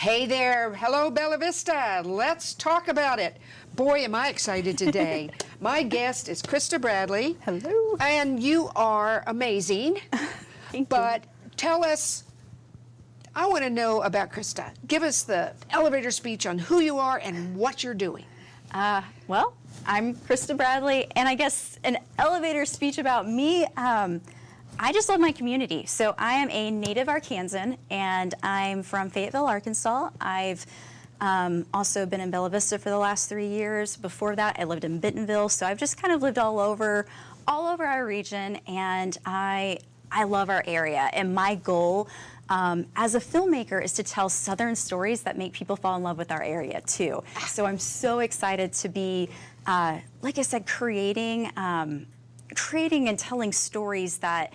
Hey there. Hello, Bella Vista. Let's talk about it. Boy, am I excited today. My guest is Krista Bradley. Hello. And you are amazing. Thank but tell us, I want to know about Krista. Give us the elevator speech on who you are and what you're doing. Well, I'm Krista Bradley, and I guess an elevator speech about me. I just love my community. So I am a native Arkansan, and I'm from Fayetteville, Arkansas. I've also been in Bella Vista for the last 3 years. Before that, I lived in Bentonville. So I've just kind of lived all over our region, and I love our area. And my goal as a filmmaker is to tell Southern stories that make people fall in love with our area too. So I'm so excited to be, like I said, creating and telling stories that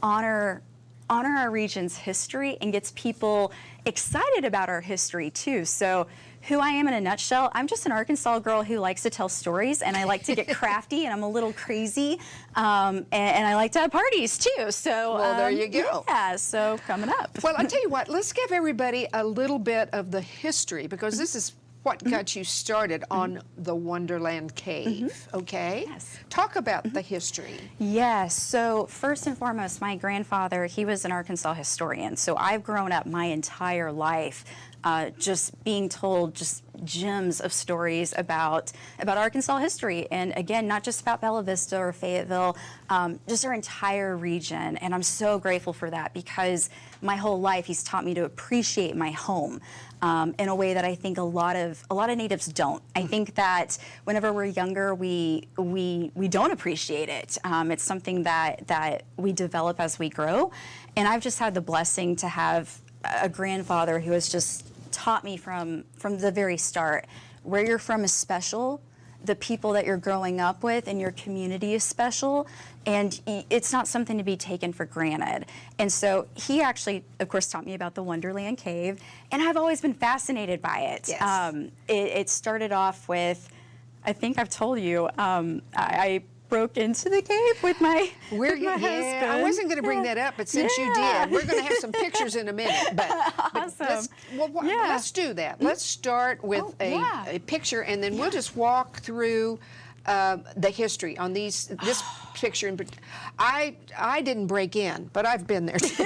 honor our region's history and gets people excited about our history too. So who I am in a nutshell, I'm just an Arkansas girl who likes to tell stories, and I like to get crafty, and I'm a little crazy, and I like to have parties too. So well, there you go. Yeah, so coming up. Well, I'll tell you what, let's give everybody a little bit of the history, because this is what got you started on the Wonderland Cave, okay? Yes. Talk about the history. Yes, so first and foremost, my grandfather, he was an Arkansas historian. So I've grown up my entire life just being told just gems of stories about Arkansas history. And again, not just about Bella Vista or Fayetteville, just our entire region. And I'm so grateful for that, because my whole life he's taught me to appreciate my home. In a way that I think a lot of natives don't. I think that whenever we're younger, we don't appreciate it. It's something that we develop as we grow. And I've just had the blessing to have a grandfather who has just taught me from the very start, where you're from is special. The people that you're growing up with and your community is special, and it's not something to be taken for granted. And so he actually, of course, taught me about the Wonderland Cave, and I've always been fascinated by it. Yes. It started off with, I think I've told you, I broke into the cave with my husband. I wasn't going to bring that up, but since you did, we're going to have some pictures in a minute. But Awesome. let's do that. Let's start with a picture, and then we'll just walk through the history on this picture. I didn't break in, but I've been there too.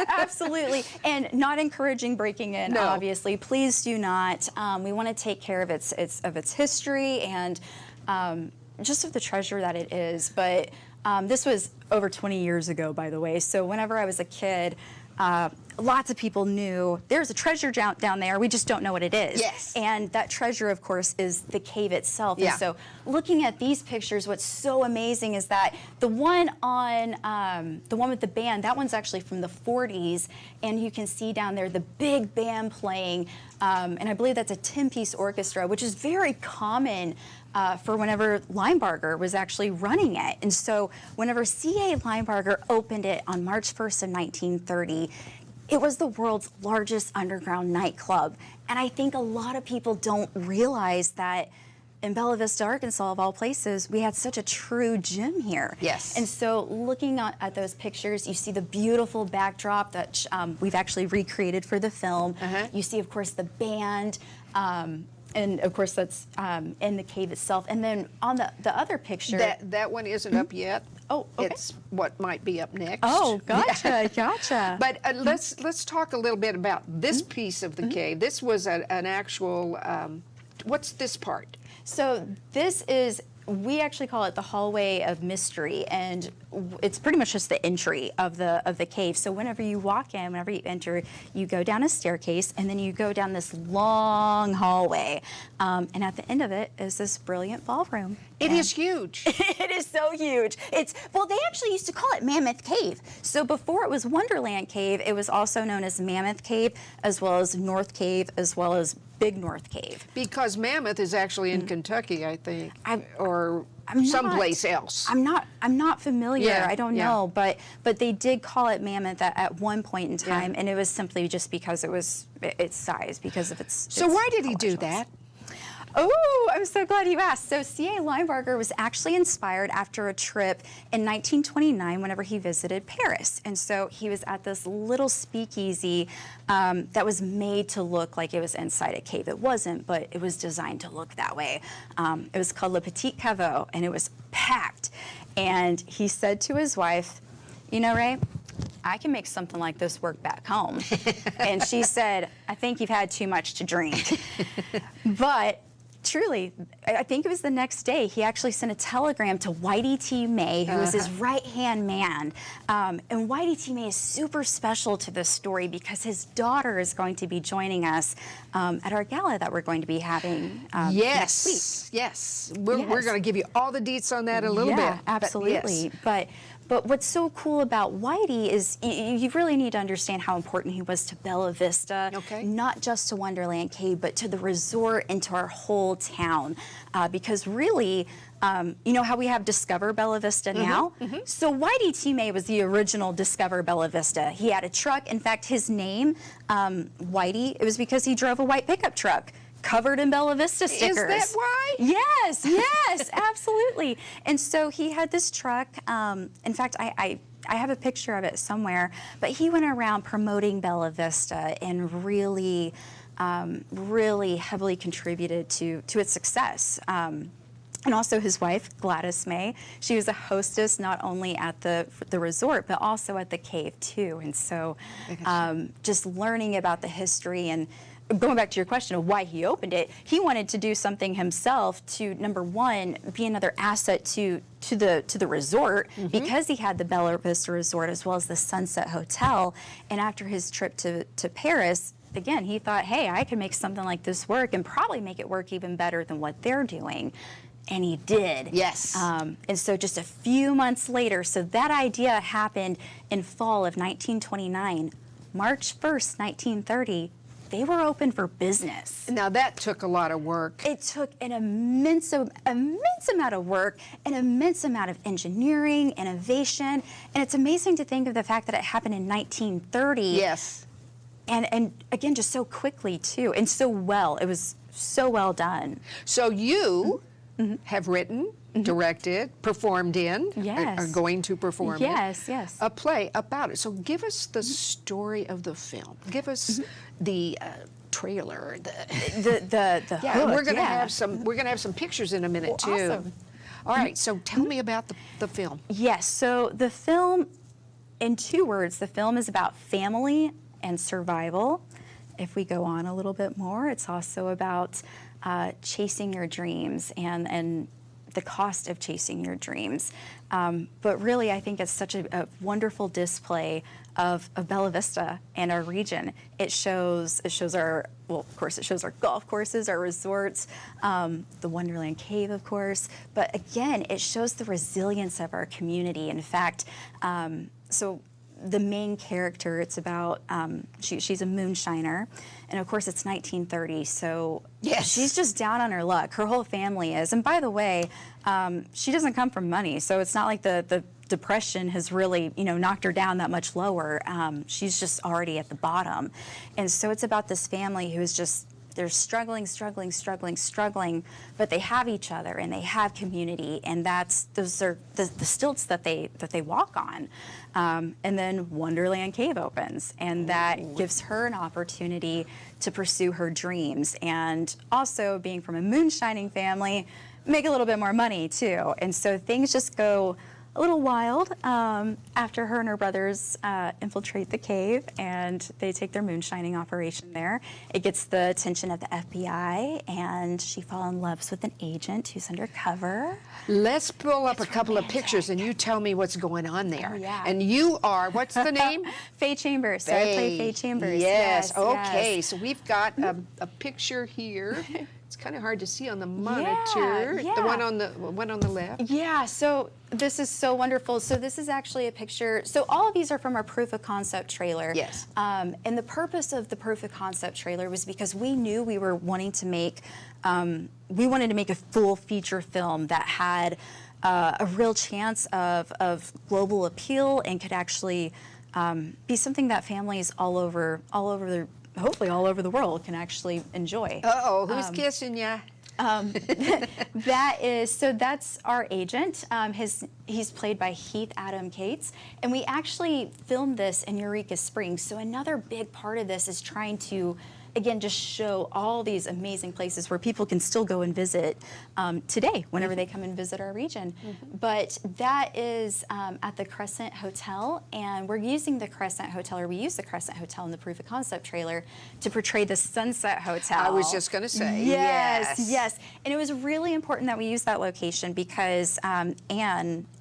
Absolutely, and not encouraging breaking in. No. Obviously, please do not. We want to take care of its history and just of the treasure that it is. But this was over 20 years ago, by the way. So whenever I was a kid, lots of people knew there's a treasure down there. We just don't know what it is. Yes. And that treasure, of course, is the cave itself. Yeah. And so looking at these pictures, what's so amazing is that the one with the band, that one's actually from the 40s, and you can see down there the big band playing, and I believe that's a 10-piece orchestra, which is very common for whenever Linebarger was actually running it. And so whenever C.A. Linebarger opened it on March 1st of 1930, it was the world's largest underground nightclub. And I think a lot of people don't realize that in Bella Vista, Arkansas, of all places, we had such a true gem here. Yes. And so looking at those pictures, you see the beautiful backdrop that we've actually recreated for the film. You see, of course, the band, and of course that's in the cave itself. And then on the other picture, that one isn't up yet. Oh, okay. It's what might be up next. Oh, gotcha, gotcha. But let's talk a little bit about this piece of the cave. This was an actual. What's this part? So this is, we actually call it the hallway of mystery, and it's pretty much just the entry of the cave. So whenever you walk in, whenever you enter, you go down a staircase, and then you go down this long hallway, and at the end of it is this brilliant ballroom. It is huge. It is so huge. Well, they actually used to call it Mammoth Cave. So before it was Wonderland Cave, it was also known as Mammoth Cave, as well as North Cave, as well as Big North Cave. Because Mammoth is actually in Kentucky, I think, or I'm someplace else. I'm not familiar. Yeah, I don't know, but they did call it Mammoth at one point in time, Yeah. and it was simply just because it was its size, because of its. So why did he do that? Oh, I'm so glad you asked. So C.A. Linebarger was actually inspired after a trip in 1929 whenever he visited Paris. And so he was at this little speakeasy that was made to look like it was inside a cave. It wasn't, but it was designed to look that way. It was called Le Petit Caveau, and it was packed. And he said to his wife, you know, Ray, I can make something like this work back home. And she said, I think you've had too much to drink. But truly, I think it was the next day, he actually sent a telegram to Whitey T. May, who was his right-hand man. And Whitey T. May is super special to this story because his daughter is going to be joining us at our gala that we're going to be having next week. Yes. We're going to give you all the deets on that a little bit. Absolutely. But what's so cool about Whitey is you really need to understand how important he was to Bella Vista, not just to Wonderland Cave, but to the resort and to our whole town. Because really, you know how we have Discover Bella Vista now? So Whitey T. May was the original Discover Bella Vista. He had a truck. In fact, his name, Whitey, it was because he drove a white pickup truck covered in Bella Vista stickers. Is that why? Yes, absolutely. And so he had this truck. In fact, I have a picture of it somewhere, but he went around promoting Bella Vista and really, really heavily contributed to its success. And also his wife, Gladys May, she was a hostess not only at the resort, but also at the cave too. And so just learning about the history and going back to your question of why he opened it, he wanted to do something himself to, number one, be another asset to the resort because he had the Bella Vista Resort as well as the Sunset Hotel. And after his trip to Paris, again, he thought, hey, I can make something like this work and probably make it work even better than what they're doing. And he did. Yes. And so just a few months later, so that idea happened in fall of 1929. March 1st, 1930, they were open for business. Now that took a lot of work. It took an immense amount of work, an immense amount of engineering, innovation, and it's amazing to think of the fact that it happened in 1930. Yes. And again, just so quickly too, and so well. It was so well done. So you have written, directed, performed in, are going to perform yes, a play about it. So give us the story of the film. Give us the trailer. The yeah, hook, we're gonna have some. We're gonna have some pictures in a minute too. Awesome. All right. So tell me about the film. Yes. So the film, in 2 words, the film is about family and survival. If we go on a little bit more, it's also about chasing your dreams and the cost of chasing your dreams. But really, I think it's such a wonderful display of Bella Vista and our region. It shows our, well, of course, it shows our golf courses, our resorts, the Wonderland Cave, of course. But again, it shows the resilience of our community. In fact, so the main character, it's about, she's a moonshiner, and of course it's 1930, so she's just down on her luck. Her whole family is, and by the way, she doesn't come from money, so it's not like the depression has really, knocked her down that much lower. She's just already at the bottom, and so it's about this family who is just, they're struggling, but they have each other and they have community, and those are the stilts that they walk on. And then Wonderland Cave opens, and that gives her an opportunity to pursue her dreams, and also being from a moonshining family, make a little bit more money too. And so things just go a little wild after her and her brothers infiltrate the cave and they take their moonshining operation there. It gets the attention of the FBI, and she falls in love with an agent who's undercover. Let's pull up a couple of pictures and you tell me what's going on there. Oh, yeah. And you are, what's the name? Faye Chambers. So I play Faye Chambers. Yes. Okay. Yes. So we've got a picture here. It's kind of hard to see on the monitor. Yeah. The one on the left. Yeah, so this is so wonderful. So this is actually a picture. So all of these are from our proof of concept trailer. Yes. And the purpose of the proof of concept trailer was because we knew we were wanting to make, we wanted to make a full feature film that had a real chance of global appeal and could actually be something that families hopefully all over the world can actually enjoy. Uh-oh, who's kissing ya? That's our agent. He's played by Heath Adam Cates, and we actually filmed this in Eureka Springs. So another big part of this is trying to, again, just show all these amazing places where people can still go and visit today whenever they come and visit our region. But that is at the Crescent Hotel, and we're using the Crescent Hotel, or we use the Crescent Hotel in the proof of concept trailer to portray the Sunset Hotel. I was just going to say. Yes. And it was really important that we use that location because Anne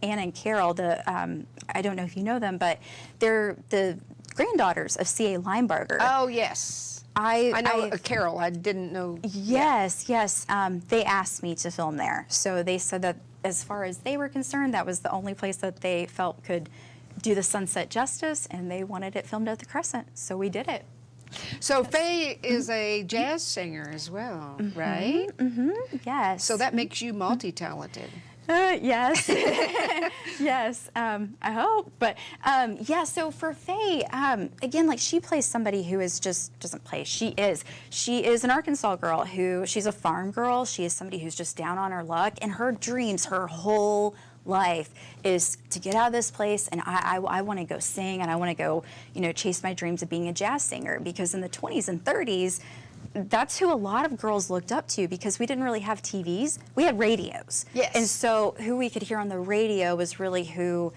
and Carol, I don't know if you know them, but they're the granddaughters of C.A. Linebarger. Oh, yes. I know Carol. I didn't know. Yes. They asked me to film there. So they said that as far as they were concerned, that was the only place that they felt could do the sunset justice, and they wanted it filmed at the Crescent. So we did it. So Faye is a jazz singer as well, right? Yes. So that makes you multi-talented. Yes. Yes, I hope. But so for Faye, again, like she plays somebody who is just doesn't play. She is an Arkansas girl she's a farm girl. She is somebody who's just down on her luck, and her dreams, her whole life is to get out of this place, and I want to go sing, and I want to go, chase my dreams of being a jazz singer, because in the 20s and 30s, that's who a lot of girls looked up to, because we didn't really have TVs. We had radios. Yes. And so who we could hear on the radio was really who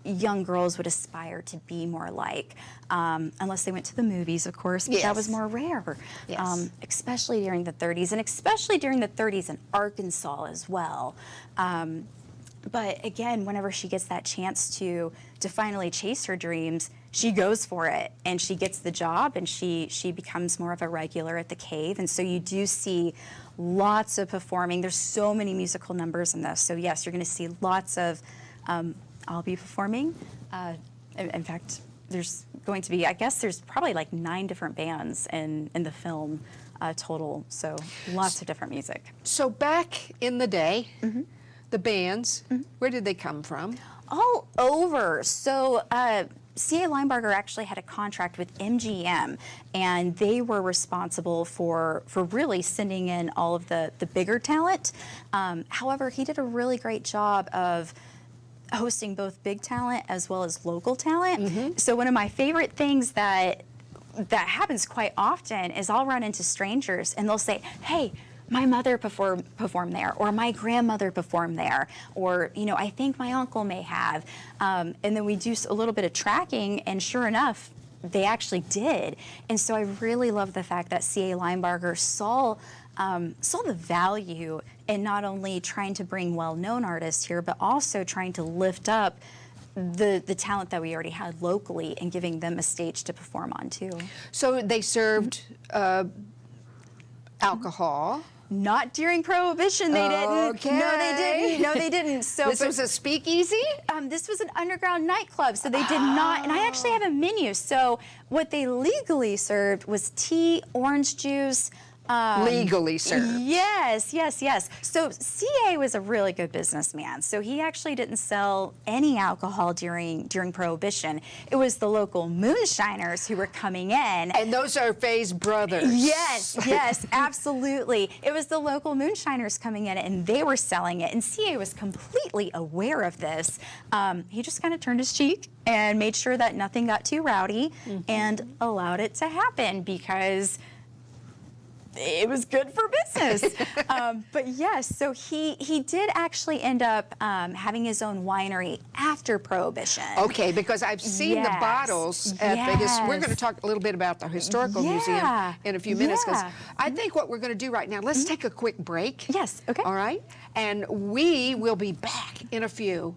young girls would aspire to be more like, unless they went to the movies, of course, but that was more rare, especially during the 30s, and especially during the 30s in Arkansas as well. But again, whenever she gets that chance to finally chase her dreams, she goes for it, and she gets the job, and she becomes more of a regular at the Cave. And so you do see lots of performing. There's so many musical numbers in this. So yes, you're going to see lots of, I'll be performing. In fact, there's going to be, I guess there's probably like 9 different bands in the film total. So lots of different music. So back in the day, the bands, where did they come from? All over. So C.A. Linebarger actually had a contract with MGM, and they were responsible for really sending in all of the bigger talent. However, he did a really great job of hosting both big talent as well as local talent. So one of my favorite things that happens quite often is I'll run into strangers, and they'll say, "Hey, my mother performed there," or "my grandmother performed there," or, I think my uncle may have. And then we do a little bit of tracking, and sure enough, they actually did. And so I really love the fact that C.A. Linebarger saw the value in not only trying to bring well-known artists here, but also trying to lift up the talent that we already had locally and giving them a stage to perform on too. So they served alcohol. Not during Prohibition, they didn't. Okay. No, they didn't. So this was a speakeasy? This was an underground nightclub, so they did not. And I actually have a menu. So what they legally served was tea, orange juice. Legally served. Yes. So C.A. was a really good businessman. So he actually didn't sell any alcohol during Prohibition. It was the local moonshiners who were coming in. And those are Faye's brothers. Yes, absolutely. It was the local moonshiners coming in, and they were selling it. And C.A. was completely aware of this. He just kind of turned his cheek and made sure that nothing got too rowdy and allowed it to happen, because it was good for business. But yes, so he did actually end up having his own winery after Prohibition. Okay, because I've seen the bottles at the we're going to talk a little bit about the Historical Museum in a few minutes, because I think what we're going to do right now, let's take a quick break. Yes, okay. All right? And we will be back in a few.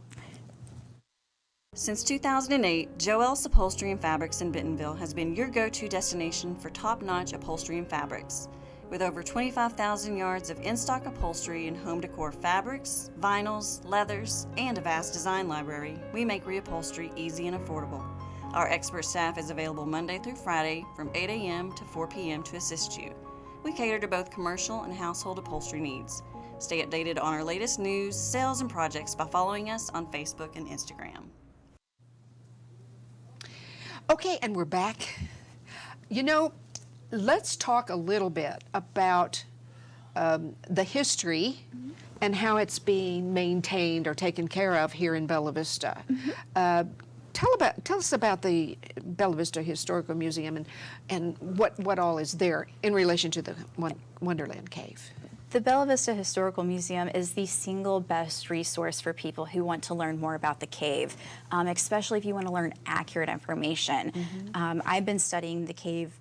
Since 2008, Joel's Upholstery and Fabrics in Bentonville has been your go-to destination for top-notch upholstery and fabrics. With over 25,000 yards of in-stock upholstery and home decor fabrics, vinyls, leathers, and a vast design library, we make reupholstery easy and affordable. Our expert staff is available Monday through Friday from 8 a.m. to 4 p.m. to assist you. We cater to both commercial and household upholstery needs. Stay updated on our latest news, sales, and projects by following us on Facebook and Instagram. Okay, and we're back. Let's talk a little bit about the history and how it's being maintained or taken care of here in Bella Vista. Tell us about the Bella Vista Historical Museum and what all is there in relation to the Wonderland Cave. The Bella Vista Historical Museum is the single best resource for people who want to learn more about the cave, especially if you want to learn accurate information. I've been studying the cave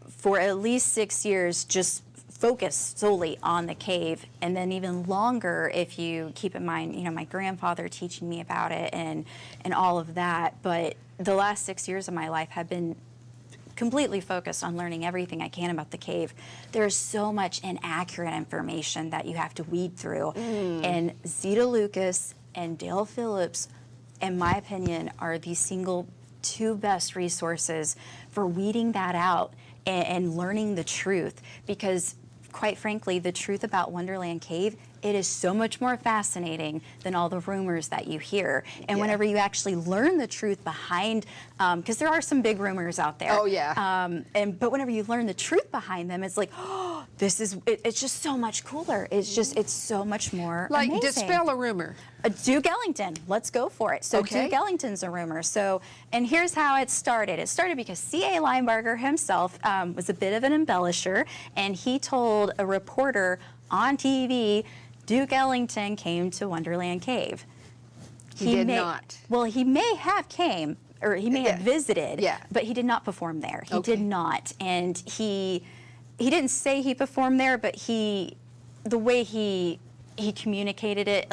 for at least 6 years, just focused solely on the cave, and then even longer if you keep in mind, my grandfather teaching me about it and all of that. But the last 6 years of my life have been completely focused on learning everything I can about the cave. There's so much inaccurate information that you have to weed through, and Zita Lucas and Dale Phillips, in my opinion, are the single two best resources for weeding that out and learning the truth, because quite frankly, the truth about Wonderland Cave, it is so much more fascinating than all the rumors that you hear. And whenever you actually learn the truth behind, because there are some big rumors out there. Oh, yeah. But whenever you learn the truth behind them, it's like, oh, it's just so much cooler. It's so much more amazing. Dispel a rumor. Duke Ellington, let's go for it. So Okay. Duke Ellington's a rumor. And here's how it started. It started because C.A. Linebarger himself was a bit of an embellisher, and he told a reporter on TV, Duke Ellington came to Wonderland Cave. He did not. Well, he may have came, or he may have visited, but he did not perform there. He did not. And he didn't say he performed there, but the way he communicated it,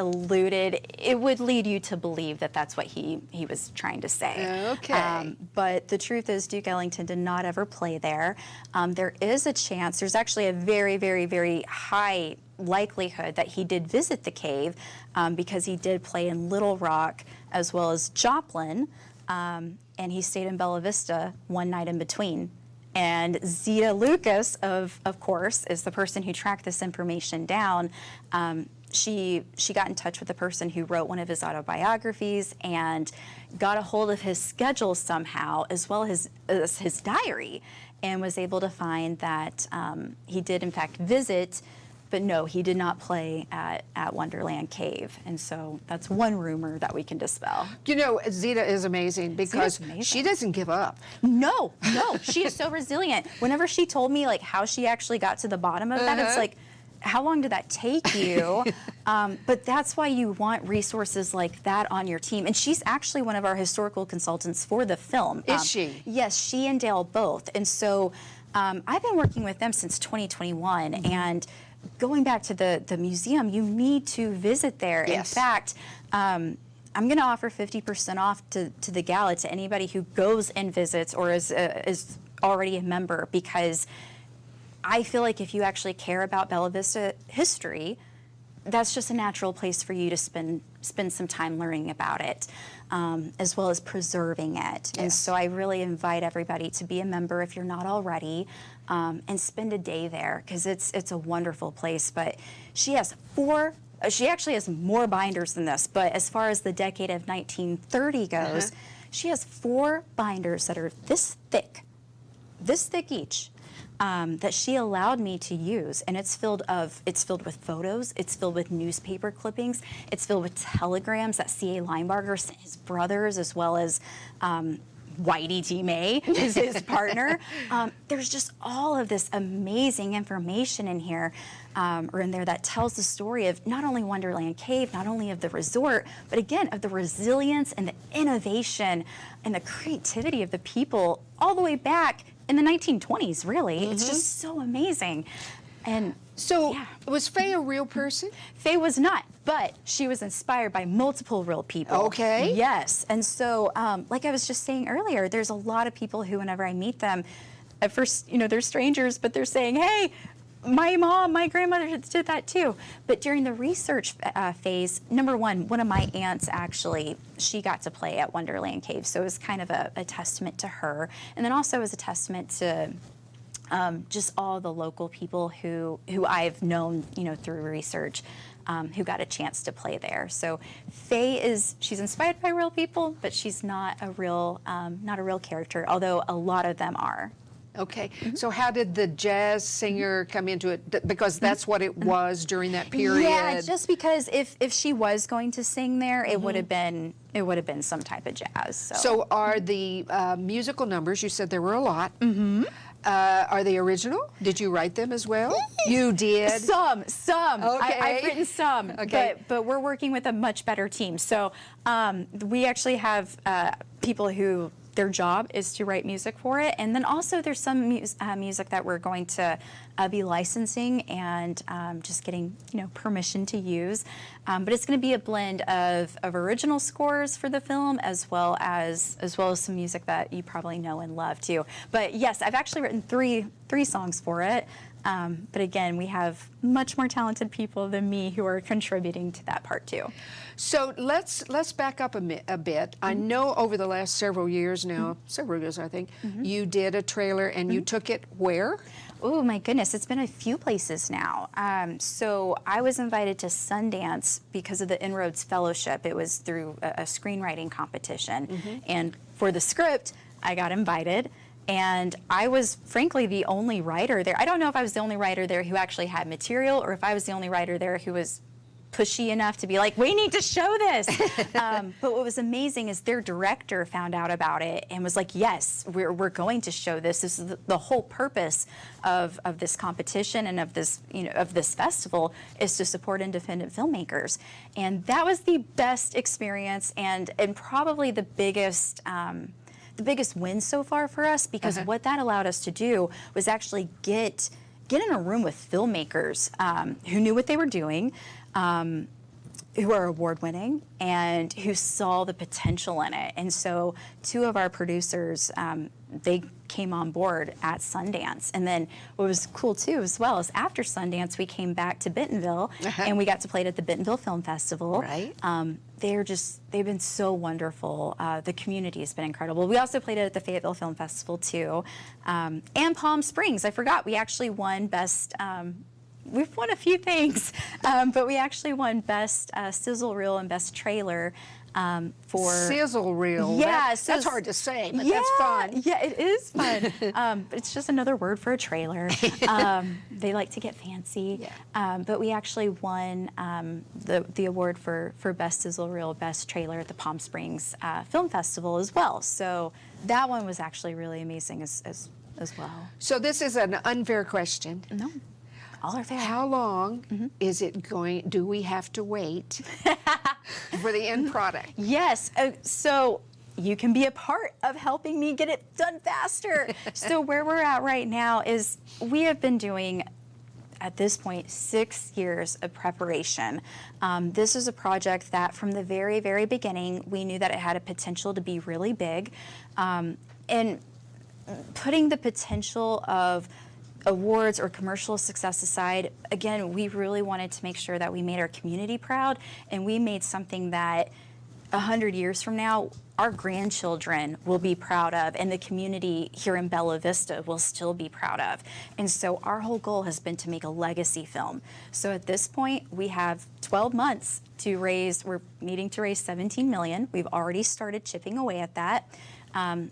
it would lead you to believe that that's what he was trying to say. Okay. But the truth is Duke Ellington did not ever play there. There is a chance, there's actually a very, very, very high likelihood that he did visit the cave because he did play in Little Rock as well as Joplin, and he stayed in Bella Vista one night in between. And Zita Lucas, of course, is the person who tracked this information down. She got in touch with the person who wrote one of his autobiographies and got a hold of his schedule somehow, as well as his diary, and was able to find that he did in fact visit, but no, he did not play at Wonderland Cave. And so that's one rumor that we can dispel. Zita is amazing because she doesn't give up. No, she is so resilient. Whenever she told me how she actually got to the bottom of that, it's like, how long did that take you? But that's why you want resources like that on your team. And she's actually one of our historical consultants for the film. Is she? Yes, she and Dale both. And so I've been working with them since 2021. And going back to the museum, you need to visit there. Yes. In fact, I'm going to offer 50% off to the gala to anybody who goes and visits or is already a member, because I feel like if you actually care about Bella Vista history, that's just a natural place for you to spend some time learning about it, as well as preserving it. Yes. And so I really invite everybody to be a member if you're not already, and spend a day there, because it's a wonderful place. But she actually has more binders than this, but as far as the decade of 1930 goes, she has 4 binders that are this thick each. That she allowed me to use, and it's filled with photos, it's filled with newspaper clippings, it's filled with telegrams that C.A. Linebarger sent his brothers, as well as Whitey T. May is his partner. There's just all of this amazing information in here, or in there, that tells the story of not only Wonderland Cave, not only of the resort, but again of the resilience and the innovation and the creativity of the people all the way back in the 1920s, really. It's just so amazing. And so, was Faye a real person? Faye was not, but she was inspired by multiple real people. Okay. Yes. And so, like I was just saying earlier, there's a lot of people who, whenever I meet them, at first, they're strangers, but they're saying, hey, my mom, my grandmother did that too. But during the research phase, number one of my aunts actually, she got to play at Wonderland Cave. So it was kind of a testament to her. And then also as a testament to just all the local people who I've known, through research, who got a chance to play there. So Faye she's inspired by real people, but she's not a real character, although a lot of them are. Okay, so how did the jazz singer come into it? Because that's what it was during that period. Yeah, just because if she was going to sing there, it would have been some type of jazz. So are the musical numbers? You said there were a lot. Are they original? Did you write them as well? You did. Some. Okay. I've written some. Okay. But we're working with a much better team. So we actually have people who their job is to write music for it, and then also there's some music that we're going to be licensing and just getting permission to use. But it's going to be a blend of original scores for the film as well as some music that you probably know and love too. But yes, I've actually written three songs for it. But again, we have much more talented people than me who are contributing to that part too. So let's back up a bit. I know over the last several years now, several years I think, you did a trailer and you took it where? Oh my goodness, it's been a few places now. So I was invited to Sundance because of the Inroads Fellowship. It was through a screenwriting competition. And for the script, I got invited. And I was, frankly, the only writer there. I don't know if I was the only writer there who actually had material or if I was the only writer there who was pushy enough to be like, we need to show this. But what was amazing is their director found out about it and was like, yes, we're going to show this. This is the whole purpose of this competition and of this festival is to support independent filmmakers. And that was the best experience and probably the biggest win so far for us, because what that allowed us to do was actually get in a room with filmmakers who knew what they were doing, who are award-winning, and who saw the potential in it. And so two of our producers, they came on board at Sundance. And then what was cool too as well is after Sundance, we came back to Bentonville and we got to play it at the Bentonville Film Festival. Right. They've been so wonderful. The community has been incredible. We also played it at the Fayetteville Film Festival too. And Palm Springs, I forgot, we actually won best, we've won a few things, but we actually won best sizzle reel and best trailer for sizzle reel. Yeah, that's hard to say, but that's fun. Yeah, it is fun. But it's just another word for a trailer. They like to get fancy. Yeah. But we actually won the award for best sizzle reel, best trailer at the Palm Springs Film Festival as well. So that one was actually really amazing as well. So this is an unfair question. No. All are fair. How long is it going? Do we have to wait for the end product? Yes. So you can be a part of helping me get it done faster. So where we're at right now is we have been doing, at this point, 6 years of preparation. This is a project that from the very, very beginning, we knew that it had a potential to be really big. And putting the potential of awards or commercial success aside, again, we really wanted to make sure that we made our community proud, and we made something that 100 years from now, our grandchildren will be proud of, and the community here in Bella Vista will still be proud of. And so our whole goal has been to make a legacy film. So at this point, we have 12 months to raise, we're needing to raise $17 million. We've already started chipping away at that.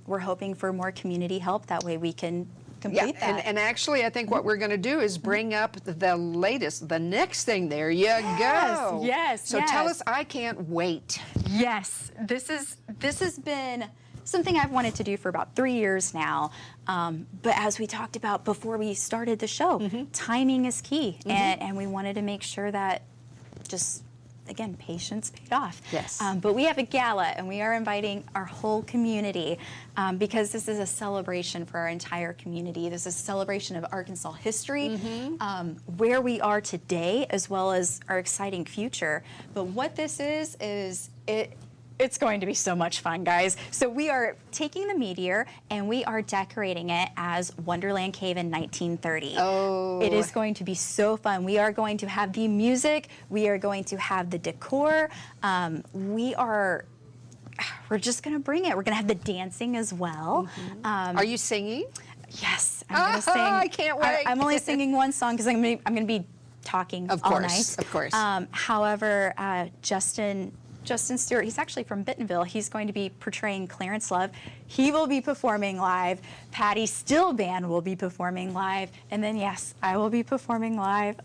We're hoping for more community help, that way we can complete that. And actually, I think what we're going to do is bring up the next thing. There you go. Yes. So tell us, I can't wait. Yes, this has been something I've wanted to do for about 3 years now. But as we talked about before we started the show, timing is key, and we wanted to make sure that just, again, patience paid off. Yes. But we have a gala, and we are inviting our whole community because this is a celebration for our entire community. This is a celebration of Arkansas history, where we are today, as well as our exciting future. But what this is it's going to be so much fun, guys. So we are taking the meteor and we are decorating it as Wonderland Cave in 1930. Oh. It is going to be so fun. We are going to have the music. We are going to have the decor. We're just going to bring it. We're going to have the dancing as well. Are you singing? Yes, I'm going to sing. I can't wait. I'm only singing one song because I'm going to be talking all night. Of course. However, Justin Justin Stewart. He's actually from Bentonville. He's going to be portraying Clarence Love. He will be performing live. Patty Stillband will be performing live. And then, yes, I will be performing live.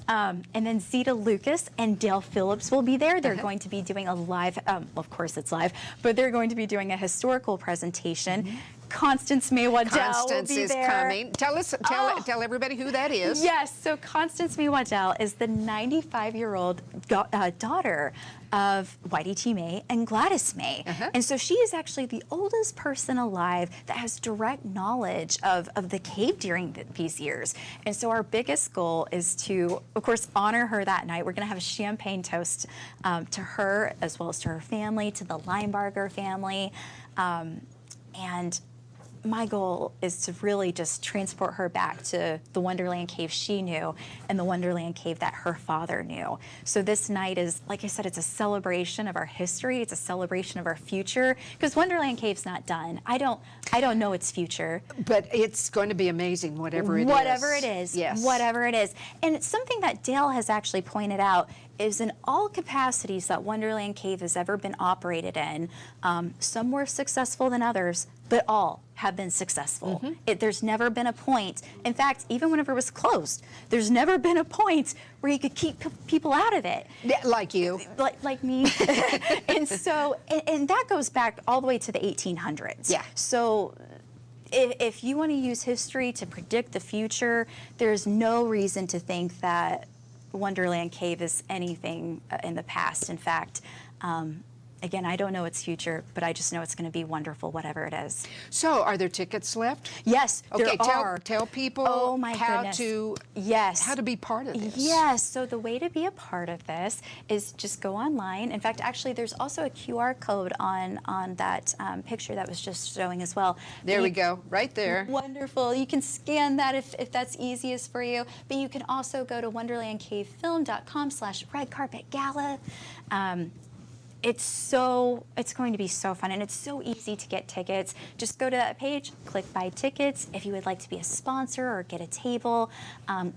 And then Zeta Lucas and Dale Phillips will be there. They're going to be doing a live, of course it's live, but they're going to be doing a historical presentation. Constance May Waddell Constance will be is there. coming. Tell everybody who that is. Yes, so Constance May Waddell is the 95-year-old daughter of Whitey T. May and Gladys May. And so she is actually the oldest person alive that has direct knowledge of the cave during these years. And so our biggest goal is to, of course, honor her that night. We're going to have a champagne toast to her as well as to her family, to the Linebarger family. And my goal is to really just transport her back to the Wonderland Cave she knew and the Wonderland Cave that her father knew. So this night is, like I said, it's a celebration of our history. It's a celebration of our future, because Wonderland Cave's not done. I don't know its future. But it's going to be amazing, whatever it is. Whatever it is. Yes. Whatever it is. And it's something that Dale has actually pointed out is in all capacities that Wonderland Cave has ever been operated in, some more successful than others, but all have been successful. There's never been a point, in fact, even whenever it was closed, there's never been a point where you could keep people out of it. Yeah, like you. Like me. And so, and that goes back all the way to the 1800s. Yeah. So if you want to use history to predict the future, there's no reason to think that Wonderland Cave is anything in the past. In fact, again, I don't know its future, but I just know it's going to be wonderful, whatever it is. So, are there tickets left? Yes, Okay, there are. tell people Oh my how goodness. to how to be part of this. Yes, so the way to be a part of this is just go online. In fact, actually, there's also a QR code on that picture that was just showing as well. There we go, right there. Wonderful. You can scan that if that's easiest for you. But you can also go to wonderlandcavefilm.com/redcarpetgala. It's going to be so fun, and it's so easy to get tickets. Just go to that page, click buy tickets. If you would like to be a sponsor or get a table,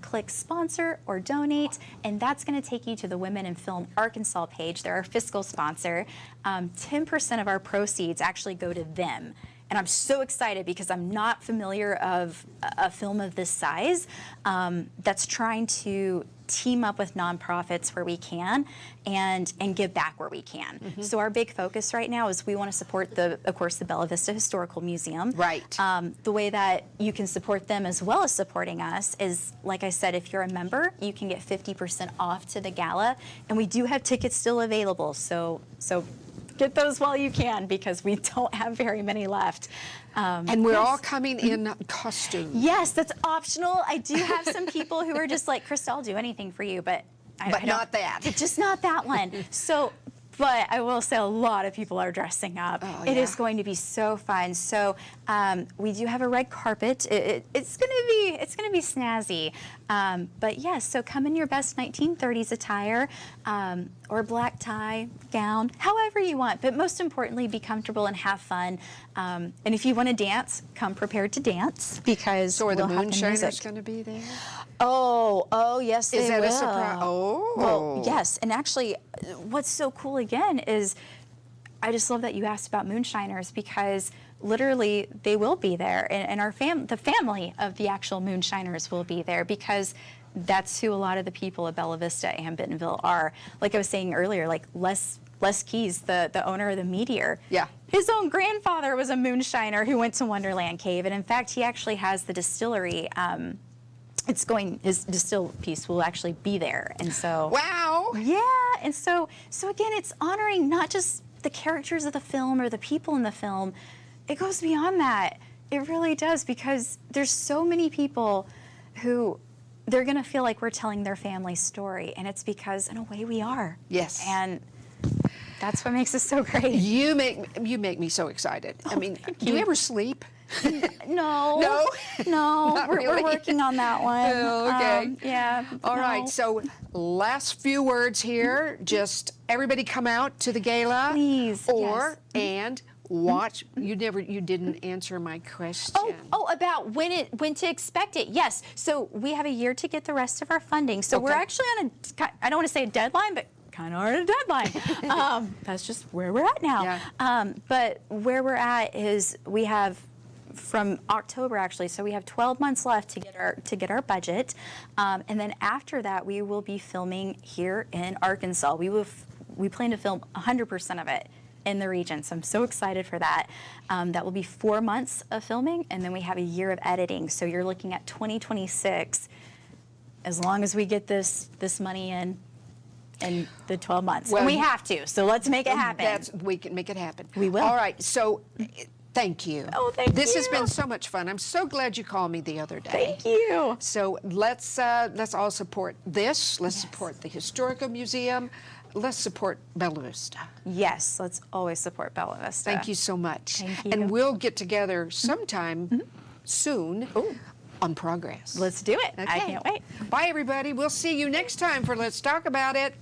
click sponsor or donate, and that's going to take you to the Women in Film Arkansas page. They're our fiscal sponsor. 10% of our proceeds actually go to them. And I'm so excited because I'm not familiar of a film of this size that's trying to team up with nonprofits where we can and give back where we can. So our big focus right now is we want to support of course, the Bella Vista Historical Museum. Right. The way that you can support them as well as supporting us is, like I said, if you're a member, you can get 50% off to the gala, and we do have tickets still available. So get those while you can, because we don't have very many left. And we're all coming in costume. Yes, that's optional. I do have some people who are just like, Krista, I'll do anything for you, but I don't- not that. Just not that one. So, but I will say a lot of people are dressing up. Oh, It is yeah. going to be so fun. So we do have a red carpet. It's going to be snazzy. But yes, so come in your best 1930s attire, or black tie, gown, however you want. But most importantly, be comfortable and have fun. And if you want to dance, come prepared to dance, because So are the we'll have moonshiners music. going to be there? Oh, yes, they Is that will. a surprise? Oh. Well, yes, and actually, what's so cool again is, I just love that you asked about moonshiners, because literally they will be there, and the family of the actual moonshiners will be there, because that's who a lot of the people of Bella Vista and Bentonville are. Like I was saying earlier, like Les Keys, the owner of the Meteor. Yeah. His own grandfather was a moonshiner who went to Wonderland Cave, and in fact, he actually has the distillery. His distill piece will actually be there, and so. Wow. Yeah, and so again, it's honoring not just the characters of the film or the people in the film. It goes beyond that. It really does, because there's so many people who they're going to feel like we're telling their family's story, and it's because in a way we are. Yes. And that's what makes us so great. You make me so excited. I mean, do you ever sleep? No. No? No. We're really? working on that one. Oh, okay. Yeah. All right. no. So last few words here. Just everybody come out to the gala. Please, And watch. You didn't answer my question. Oh, about when to expect it. Yes. So we have a year to get the rest of our funding. So we're Okay. actually on I don't want to say a deadline, but kind of are at a deadline. That's just where we're at now. Yeah. But where we're at is we have from October actually, so we have 12 months left to get our budget, and then after that we will be filming here in Arkansas. We plan to film 100% of it in the region, so I'm so excited for that. That will be 4 months of filming, and then we have a year of editing. So you're looking at 2026, as long as we get this money in the 12 months. Well, and we have to, so let's make it happen. We can make it happen. We will. All right, so thank you. Oh, thank This has you. been so much fun. I'm so glad you called me the other day. Thank you. So let's all support this. Let's support the Historical Museum. Let's support Bella Vista. Yes, let's always support Bella Vista. Thank you so much. Thank you. And we'll get together sometime soon on Progress. Let's do it. I Okay. can't wait. Bye, everybody. We'll see you next time for Let's Talk About It.